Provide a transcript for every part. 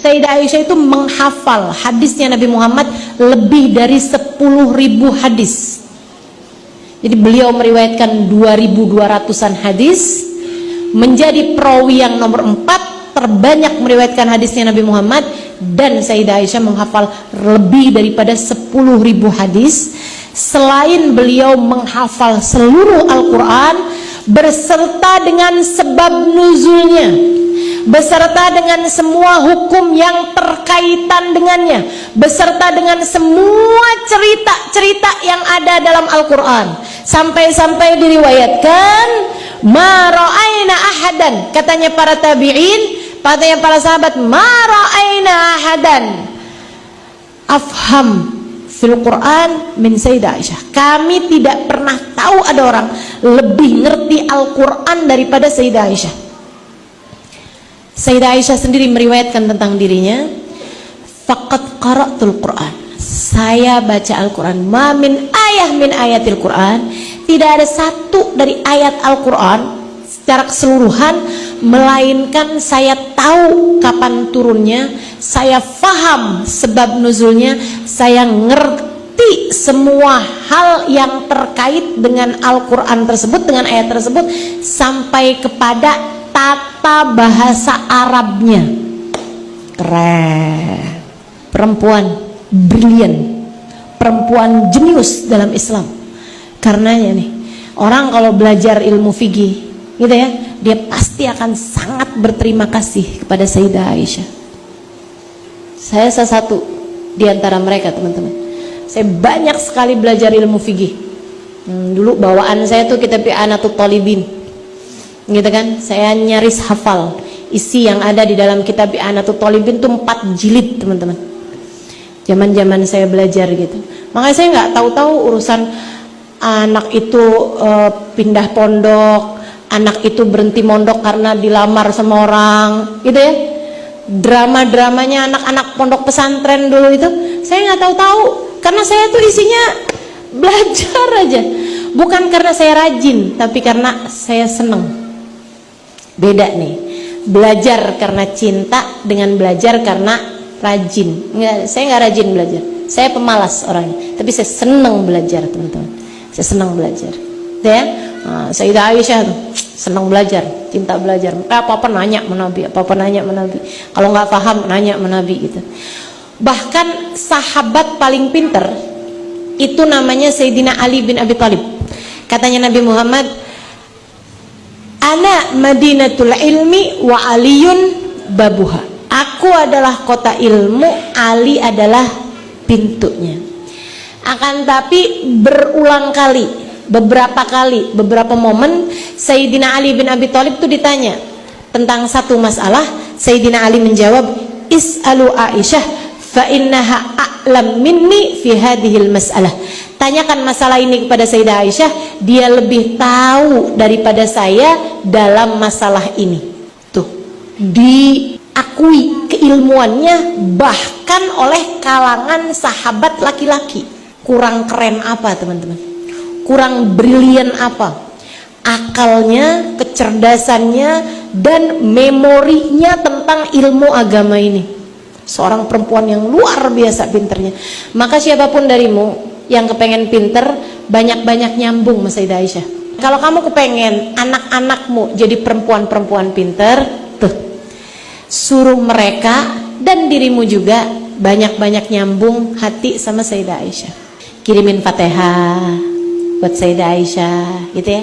Sayyidah Aisyah itu menghafal hadisnya Nabi Muhammad lebih dari 10.000 hadis. Jadi beliau meriwayatkan 2.200-an hadis, menjadi perawi yang nomor 4 terbanyak meriwayatkan hadisnya Nabi Muhammad, dan Sayyidah Aisyah menghafal lebih daripada 10.000 hadis. Selain beliau menghafal seluruh Al-Quran beserta dengan sebab nuzulnya, beserta dengan semua hukum yang terkaitan dengannya, beserta dengan semua cerita-cerita yang ada dalam Al-Quran, sampai-sampai diriwayatkan ma ra'aina ahadan, katanya para tabi'in, katanya para sahabat, ma ra'aina ahadan afham fil Quran min Sayyidah Aisyah. Kami tidak pernah tahu ada orang lebih ngerti Al-Quran daripada Sayyidah Aisyah. Sayyidah Aisyah sendiri meriwayatkan tentang dirinya, faqad qara'tul Quran, saya baca Al-Quran, ma min ayah min ayatil Quran, tidak ada satu dari ayat Al-Quran secara keseluruhan melainkan saya tahu kapan turunnya, saya faham sebab nuzulnya, saya ngerti semua hal yang terkait dengan Al-Quran tersebut, dengan ayat tersebut, sampai kepada tata bahasa Arabnya. Keren. Perempuan brilian, perempuan jenius dalam Islam. Karenanya nih, orang kalau belajar ilmu fikih gitu ya, dia pasti akan sangat berterima kasih kepada Sayyidah Aisyah. Saya salah satu di antara mereka, teman-teman. Saya banyak sekali belajar ilmu fikih. Dulu bawaan saya tuh kitab I'anatul Talibin, gitu kan. Saya nyaris hafal isi yang ada di dalam kitab I'anatul Talibin tuh 4 jilid, teman-teman. Zaman-zaman saya belajar gitu. Makanya saya nggak tahu-tahu urusan anak itu pindah pondok, anak itu berhenti mondok karena dilamar sama orang, gitu ya. Drama-dramanya anak-anak pondok pesantren dulu itu saya nggak tahu-tahu, karena saya tuh isinya belajar aja. Bukan karena saya rajin, tapi karena saya seneng. Beda nih, belajar karena cinta dengan belajar karena rajin. Saya nggak rajin belajar, saya pemalas orangnya, tapi saya seneng belajar, teman-teman. Saya senang belajar, ya. Sayyidah Aisyah tuh senang belajar, cinta belajar. Apa-apa nanya sama Nabi, apa-apa nanya sama Nabi. Kalau nggak paham nanya sama Nabi gitu. Bahkan sahabat paling pinter itu namanya Sayyidina Ali bin Abi Thalib. Katanya Nabi Muhammad, ana madinatul ilmi wa aliyun babuha. Aku adalah kota ilmu, Ali adalah pintunya. Akan tapi berulang kali, beberapa momen Sayyidina Ali bin Abi Thalib itu ditanya tentang satu masalah. Sayyidina Ali menjawab, is'alu Aisyah fa innaha a'lam minni fi hadhil mas'alah. Tanyakan masalah ini kepada Sayyidah Aisyah, dia lebih tahu daripada saya dalam masalah ini. Tuh, diakui keilmuannya bahkan oleh kalangan sahabat laki-laki. Kurang keren apa, teman-teman? Kurang brilian apa? Akalnya, kecerdasannya, dan memorinya tentang ilmu agama ini. Seorang perempuan yang luar biasa pinternya. Maka siapapun darimu yang kepengen pinter, banyak-banyak nyambung sama Sayyidah Aisyah. Kalau kamu kepengen anak-anakmu jadi perempuan-perempuan pinter, tuh, suruh mereka dan dirimu juga banyak-banyak nyambung hati sama Sayyidah Aisyah. Kirimin Fatihah buat Sayyidah Aisyah, gitu ya.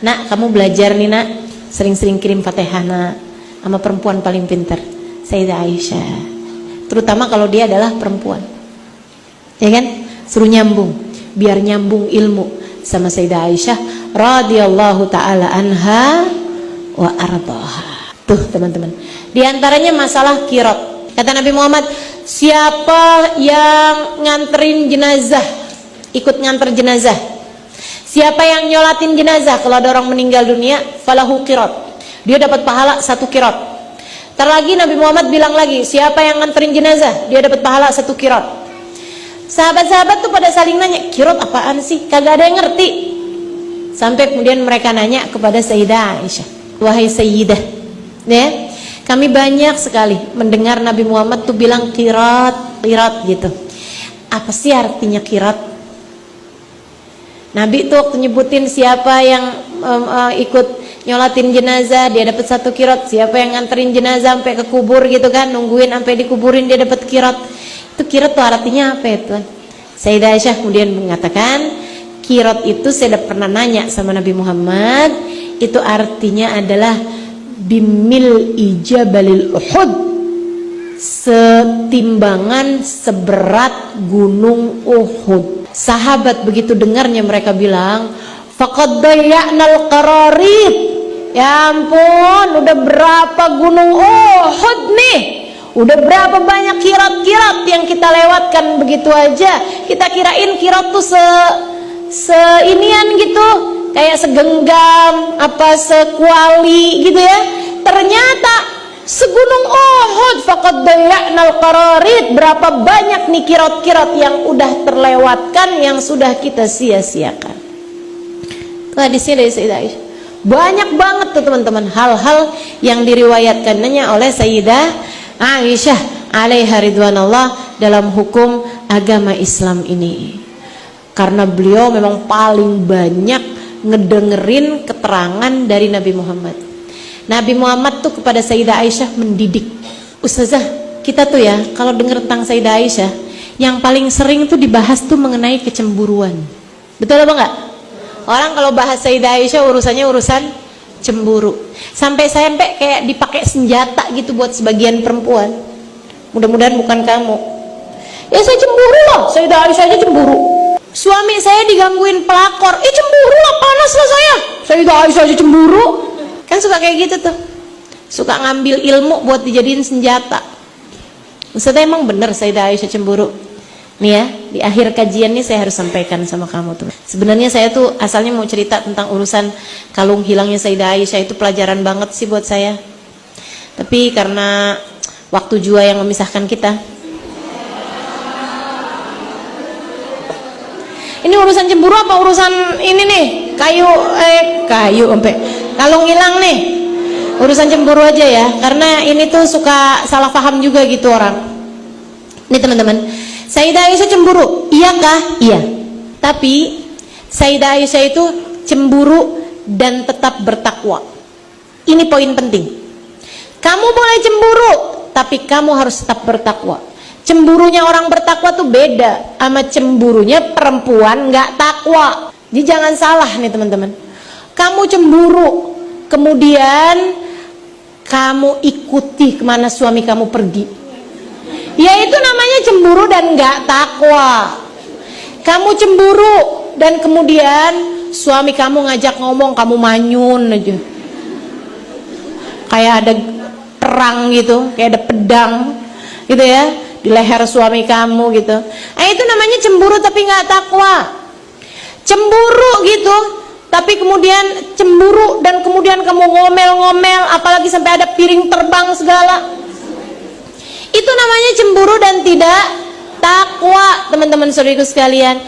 Nak, kamu belajar nih nak, sering-sering kirim Fatihah nak sama perempuan paling pinter, Sayyidah Aisyah. Terutama kalau dia adalah perempuan, ya kan? Suruh nyambung, biar nyambung ilmu sama Sayyidah Aisyah radhiyallahu taala anha wa ardhaha. Tuh, teman-teman. Di antaranya masalah qiraat. Kata Nabi Muhammad, siapa yang nganterin jenazah, ikut nganter jenazah, siapa yang nyolatin jenazah kalau ada orang meninggal dunia, falahu qiraat, dia dapat pahala 1 qiraat. Terlagi Nabi Muhammad bilang lagi, siapa yang nganterin jenazah, dia dapat pahala 1 qiraat. Sahabat-sahabat tuh pada saling nanya, qiraat apaan sih? Kagak ada yang ngerti. Sampai kemudian mereka nanya kepada Sayyidah Aisyah, wahai Sayyidah, ya, Kami banyak sekali mendengar Nabi Muhammad tuh bilang qirat, qirat gitu. Apa sih artinya qirat? Nabi tuh waktu nyebutin siapa yang ikut nyolatin jenazah dia dapat 1 qirat, siapa yang nganterin jenazah sampai ke kubur gitu kan, nungguin sampai dikuburin dia dapat qirat. Itu qirat tuh artinya apa ya Tuhan? Sayyidah Aisyah kemudian mengatakan, qirat itu saya udah pernah nanya sama Nabi Muhammad, itu artinya adalah bimil ijabalil Uhud, setimbangan seberat gunung Uhud. Sahabat begitu dengarnya mereka bilang, faqad dayya'nal qararit. Ya ampun, udah berapa gunung Uhud nih, udah berapa banyak kirat-kirat yang kita lewatkan begitu aja. Kita kirain kirat tuh seinian gitu, kayak segenggam apa sekuali gitu ya. Ternyata segunung Uhud, faqad dayya'nal qararit. Berapa banyak nih kirat-kirat yang udah terlewatkan, yang sudah kita sia-siakan. Itu hadisnya dari Sayyidah Aisyah. Banyak banget tuh teman-teman hal-hal yang diriwayatkannya oleh Sayyidah Aisyah alaiha ridwanallah dalam hukum agama Islam ini. Karena beliau memang paling banyak ngedengerin keterangan dari Nabi Muhammad. Nabi Muhammad tuh kepada Sayyidah Aisyah mendidik. Ustazah, kita tuh ya kalau denger tentang Sayyidah Aisyah, yang paling sering tuh dibahas tuh mengenai kecemburuan. Betul apa enggak? Orang kalau bahas Sayyidah Aisyah urusannya urusan cemburu. Sampai-sampai kayak dipakai senjata gitu buat sebagian perempuan. Mudah-mudahan bukan kamu. Ya saya cemburu loh, Sayyidah Aisyah aja cemburu. Suami saya digangguin pelakor, cemburu lah, panas lah saya. Sayyidah Aisyah aja cemburu. Kan suka kayak gitu tuh, suka ngambil ilmu buat dijadiin senjata. Maksudnya emang bener Sayyidah Aisyah cemburu. Nih ya, di akhir kajian nih saya harus sampaikan sama kamu tuh. Sebenarnya saya tuh asalnya mau cerita tentang urusan kalung hilangnya Sayyidah Aisyah, itu pelajaran banget sih buat saya. Tapi karena waktu jua yang memisahkan kita. Ini urusan cemburu apa urusan ini nih? Kayu sampai kalung hilang nih. Urusan cemburu aja ya, karena ini tuh suka salah paham juga gitu orang. Nih teman-teman, Sayyidah Aisyah cemburu, iyakah? Iya. Tapi Sayyidah Aisyah itu cemburu dan tetap bertakwa. Ini poin penting. Kamu boleh cemburu, tapi kamu harus tetap bertakwa. Cemburunya orang bertakwa tuh beda sama cemburunya perempuan nggak takwa. Jadi jangan salah nih teman-teman. Kamu cemburu, kemudian kamu ikuti kemana suami kamu pergi, ya itu namanya cemburu dan nggak takwa. Kamu cemburu dan kemudian suami kamu ngajak ngomong, kamu manyun aja, kayak ada perang gitu, kayak ada pedang gitu ya di leher suami kamu gitu. Itu namanya cemburu tapi nggak takwa. Cemburu gitu, tapi kemudian cemburu dan kemudian kamu ngomel-ngomel, apalagi sampai ada piring terbang segala. Itu namanya cemburu dan tidak takwa, teman-teman saudariku sekalian.